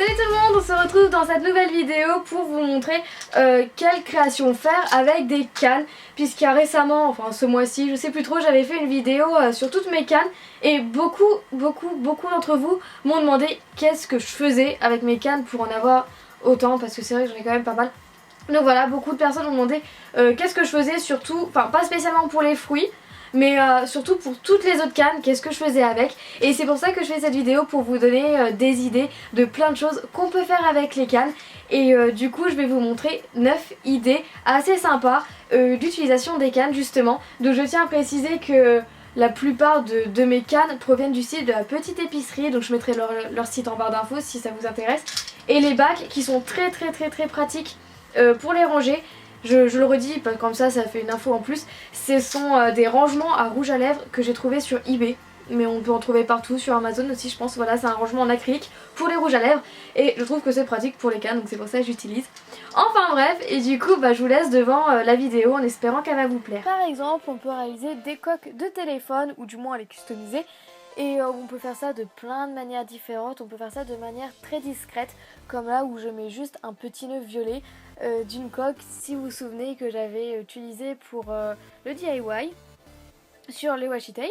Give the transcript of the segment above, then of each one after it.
Salut tout le monde, on se retrouve dans cette nouvelle vidéo pour vous montrer quelle création faire avec des cannes. Puisqu'il y a récemment, enfin ce mois-ci, je sais plus trop, j'avais fait une vidéo sur toutes mes cannes. Et beaucoup d'entre vous m'ont demandé qu'est-ce que je faisais avec mes cannes pour en avoir autant. Parce que c'est vrai que j'en ai quand même pas mal. Donc voilà, beaucoup de personnes m'ont demandé qu'est-ce que je faisais surtout, enfin pas spécialement pour les fruits. Mais surtout pour toutes les autres cannes, qu'est-ce que je faisais avec. Et c'est pour ça que je fais cette vidéo, pour vous donner des idées de plein de choses qu'on peut faire avec les cannes. Et du coup je vais vous montrer 9 idées assez sympas d'utilisation des cannes justement. Donc je tiens à préciser que la plupart de mes cannes proviennent du site de la petite épicerie. Donc je mettrai leur site en barre d'infos si ça vous intéresse. Et les bacs qui sont très pratiques pour les ranger. Je le redis, comme ça fait une info en plus. Ce sont des rangements à rouge à lèvres que j'ai trouvé sur eBay. Mais on peut en trouver partout, sur Amazon aussi je pense. Voilà, c'est un rangement en acrylique pour les rouges à lèvres. Et je trouve que c'est pratique pour les cannes, donc c'est pour ça que j'utilise. Enfin bref, et du coup je vous laisse devant la vidéo en espérant qu'elle va vous plaire. Par exemple, on peut réaliser des coques de téléphone, ou du moins les customiser. Et on peut faire ça de plein de manières différentes. On peut faire ça de manière très discrète, comme là où je mets juste un petit nœud violet d'une coque, si vous vous souvenez, que j'avais utilisé pour le DIY sur les washi tape.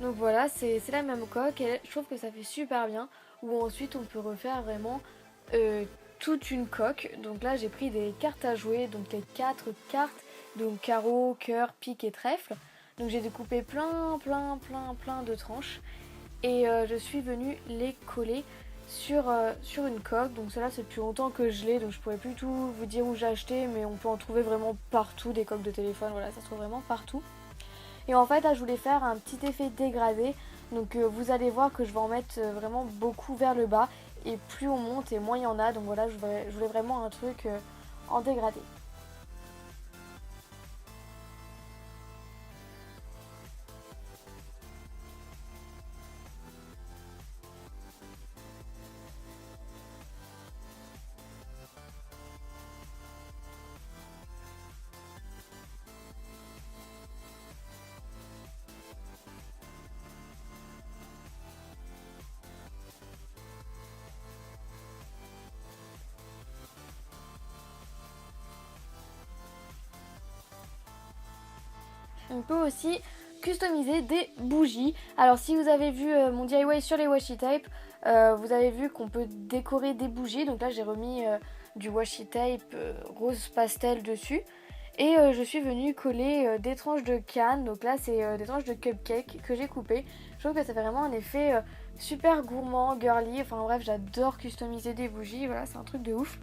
Donc voilà, c'est la même coque et je trouve que ça fait super bien. Ou ensuite on peut refaire vraiment toute une coque. Donc là j'ai pris des cartes à jouer, donc les 4 cartes, donc carreau, cœur, pique et trèfle. Donc j'ai découpé plein de tranches et je suis venue les coller sur une coque. Donc celle-là c'est depuis longtemps que je l'ai, donc je pourrais plus tout vous dire où j'ai acheté, mais on peut en trouver vraiment partout, des coques de téléphone, voilà, ça se trouve vraiment partout. Et en fait là je voulais faire un petit effet dégradé, donc vous allez voir que je vais en mettre vraiment beaucoup vers le bas, et plus on monte et moins il y en a, donc voilà, je voulais vraiment un truc en dégradé. On peut aussi customiser des bougies. Alors si vous avez vu mon DIY sur les washi tape, vous avez vu qu'on peut décorer des bougies. Donc là j'ai remis du washi tape rose pastel dessus. Et je suis venue coller des tranches de canne. Donc là c'est des tranches de cupcake que j'ai coupées. Je trouve que ça fait vraiment un effet super gourmand, girly. Enfin bref, j'adore customiser des bougies. Voilà, c'est un truc de ouf.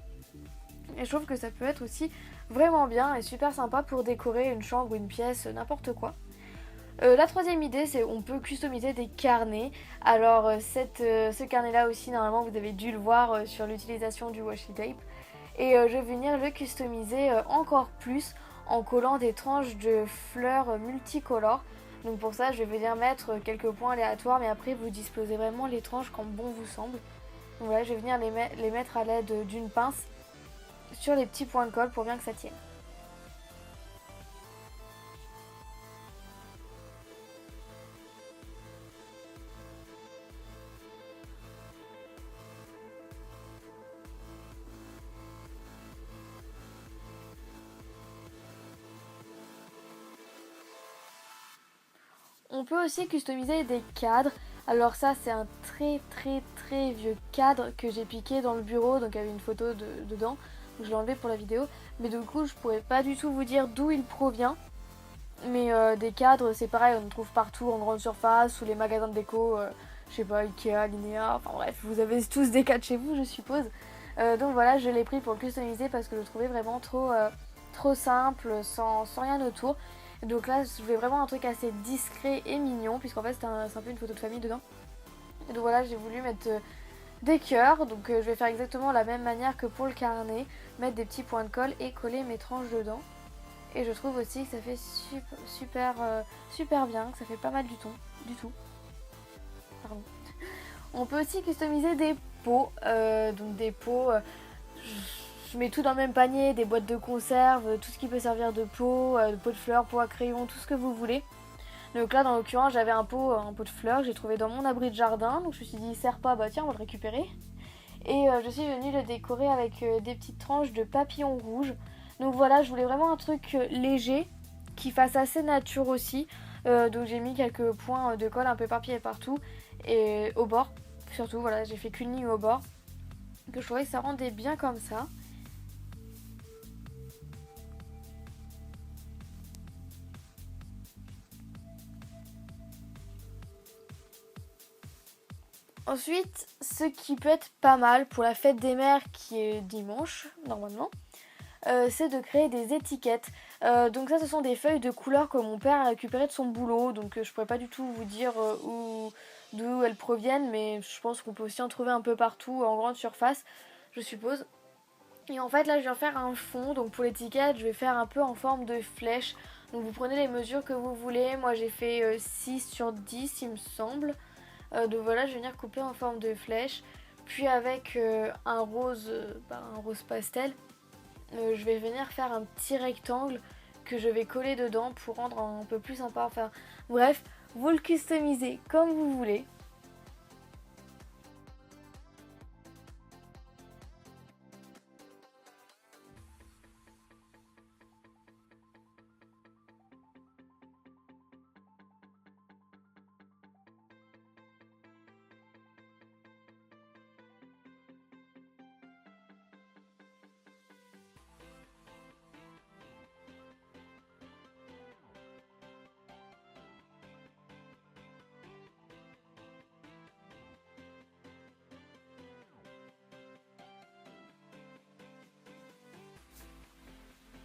Et je trouve que ça peut être aussi vraiment bien et super sympa pour décorer une chambre, une pièce, n'importe quoi. La troisième idée, c'est on peut customiser des carnets. Alors ce carnet là aussi, normalement vous avez dû le voir sur l'utilisation du washi tape. Et je vais venir le customiser encore plus en collant des tranches de fleurs multicolores. Donc pour ça je vais venir mettre quelques points aléatoires, mais après vous disposez vraiment les tranches comme bon vous semble. Donc voilà, je vais venir les mettre à l'aide d'une pince sur les petits points de colle pour bien que ça tienne. On peut aussi customiser des cadres. Alors ça c'est un très vieux cadre que j'ai piqué dans le bureau, donc il y avait une photo dedans. Donc je l'ai enlevé pour la vidéo, mais du coup je pourrais pas du tout vous dire d'où il provient. Mais des cadres c'est pareil, on en trouve partout en grande surface ou les magasins de déco, je sais pas, Ikea, Linea, enfin bref, vous avez tous des cadres chez vous je suppose. Donc voilà, je l'ai pris pour le customiser parce que je le trouvais vraiment trop simple, sans rien autour. Donc là je voulais vraiment un truc assez discret et mignon, puisqu'en fait c'est un peu une photo de famille dedans. Et donc voilà, j'ai voulu mettre des cœurs, donc je vais faire exactement la même manière que pour le carnet, mettre des petits points de colle et coller mes tranches dedans. Et je trouve aussi que ça fait super bien, que ça fait pas mal du tout. Pardon. On peut aussi customiser des pots, donc des pots, je mets tout dans le même panier, des boîtes de conserve, tout ce qui peut servir de pot de fleurs, pot à crayon, tout ce que vous voulez. Donc là dans l'occurrence j'avais un pot de fleurs que j'ai trouvé dans mon abri de jardin, donc je me suis dit il sert pas, bah tiens on va le récupérer. Et je suis venue le décorer avec des petites tranches de papillons rouges. Donc voilà, je voulais vraiment un truc léger qui fasse assez nature aussi. Donc j'ai mis quelques points de colle un peu éparpillés partout et au bord. Surtout voilà, j'ai fait qu'une ligne au bord. Que je trouvais que ça rendait bien comme ça. Ensuite, ce qui peut être pas mal pour la fête des mères qui est dimanche normalement, c'est de créer des étiquettes. Donc ça, ce sont des feuilles de couleur que mon père a récupérées de son boulot. Donc je pourrais pas du tout vous dire d'où elles proviennent, mais je pense qu'on peut aussi en trouver un peu partout en grande surface, je suppose. Et en fait là je viens faire un fond, donc pour l'étiquette je vais faire un peu en forme de flèche. Donc vous prenez les mesures que vous voulez, moi j'ai fait 6 sur 10 il me semble. Donc voilà, je vais venir couper en forme de flèche. Puis avec un rose pastel, je vais venir faire un petit rectangle que je vais coller dedans pour rendre un peu plus sympa. Enfin bref, vous le customisez comme vous voulez.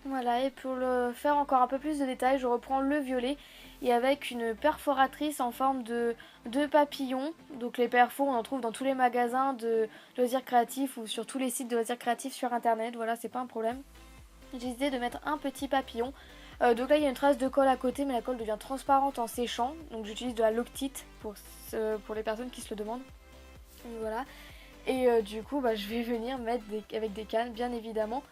Voilà, et pour le faire encore un peu plus de détails, je reprends le violet et avec une perforatrice en forme de papillon. Donc les perfos, on en trouve dans tous les magasins de loisirs créatifs ou sur tous les sites de loisirs créatifs sur internet. Voilà, c'est pas un problème. J'ai décidé de mettre un petit papillon. Donc là, il y a une trace de colle à côté, mais la colle devient transparente en séchant. Donc j'utilise de la Loctite pour les personnes qui se le demandent. Donc voilà. Et du coup, je vais venir mettre avec des cannes, bien évidemment.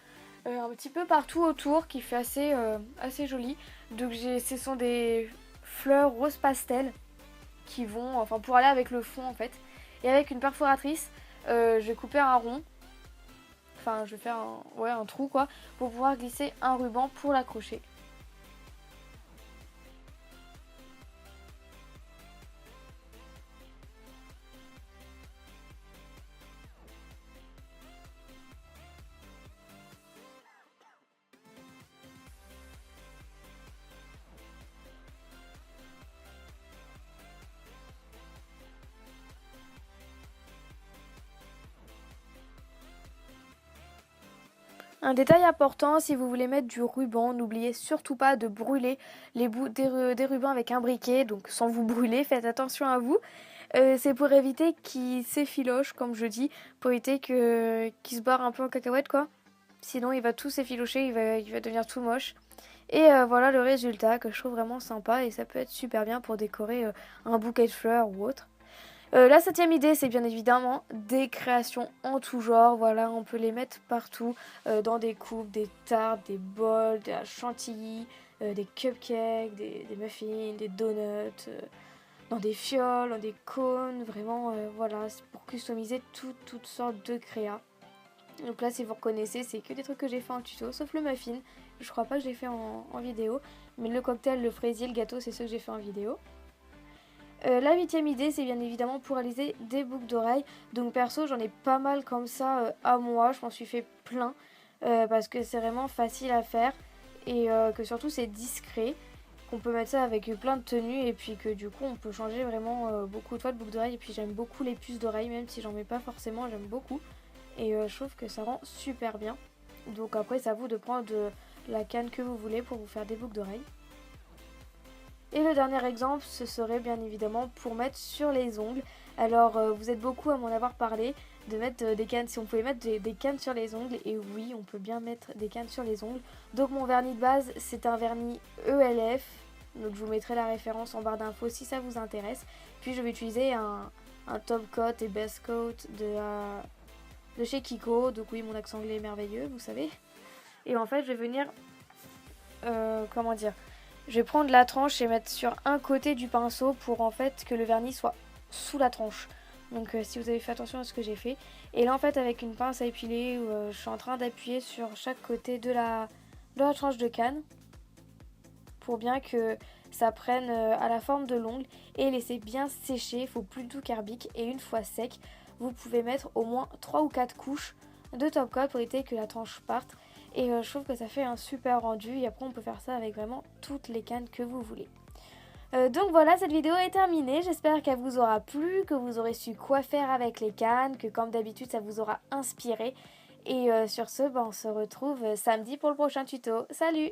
Un petit peu partout autour qui fait assez joli. Donc ce sont des fleurs rose pastel qui vont, enfin pour aller avec le fond en fait. Et avec une perforatrice, je vais couper un rond. Enfin je vais faire un trou quoi, pour pouvoir glisser un ruban pour l'accrocher. Un détail important, si vous voulez mettre du ruban, n'oubliez surtout pas de brûler les bouts des rubans avec un briquet, donc sans vous brûler, faites attention à vous. C'est pour éviter qu'il s'effiloche, comme je dis, pour éviter qu'il se barre un peu en cacahuète quoi. Sinon il va tout s'effilocher, il va devenir tout moche. Et voilà le résultat que je trouve vraiment sympa et ça peut être super bien pour décorer un bouquet de fleurs ou autre. La septième idée, c'est bien évidemment des créations en tout genre. Voilà, on peut les mettre partout, dans des coupes, des tartes, des bols, des chantilly, des cupcakes, des muffins, des donuts, dans des fioles, dans des cônes. Vraiment, voilà, c'est pour customiser toutes sortes de créas. Donc là, si vous reconnaissez, c'est que des trucs que j'ai fait en tuto, sauf le muffin. Je crois pas que je l'ai fait en vidéo, mais le cocktail, le fraisier, le gâteau, c'est ceux que j'ai fait en vidéo. La huitième idée, c'est bien évidemment pour réaliser des boucles d'oreilles. Donc perso, j'en ai pas mal comme ça à moi. Je m'en suis fait plein parce que c'est vraiment facile à faire et que surtout c'est discret. Qu'on peut mettre ça avec plein de tenues et puis que du coup on peut changer vraiment beaucoup de fois de boucles d'oreilles. Et puis j'aime beaucoup les puces d'oreilles, même si j'en mets pas forcément, j'aime beaucoup. Et je trouve que ça rend super bien. Donc après, c'est à vous de prendre la canne que vous voulez pour vous faire des boucles d'oreilles. Et le dernier exemple, ce serait bien évidemment pour mettre sur les ongles. Alors vous êtes beaucoup à m'en avoir parlé de mettre des cannes, si on pouvait mettre des cannes sur les ongles. Et oui, on peut bien mettre des cannes sur les ongles. Donc mon vernis de base, c'est un vernis ELF. Donc je vous mettrai la référence en barre d'infos si ça vous intéresse. Puis je vais utiliser un top coat et base coat de chez Kiko. Donc oui, mon accent anglais est merveilleux, vous savez. Et en fait, je vais venir... je vais prendre la tranche et mettre sur un côté du pinceau pour en fait que le vernis soit sous la tranche. Donc si vous avez fait attention à ce que j'ai fait. Et là en fait avec une pince à épiler, je suis en train d'appuyer sur chaque côté de la tranche de canne. Pour bien que ça prenne à la forme de l'ongle et laisser bien sécher, il faut plus de carbique. Et une fois sec, vous pouvez mettre au moins 3 ou 4 couches de top coat pour éviter que la tranche parte. Et je trouve que ça fait un super rendu et après on peut faire ça avec vraiment toutes les cannes que vous voulez. Donc voilà, cette vidéo est terminée, j'espère qu'elle vous aura plu, que vous aurez su quoi faire avec les cannes, que comme d'habitude ça vous aura inspiré. Et sur ce, on se retrouve samedi pour le prochain tuto. Salut!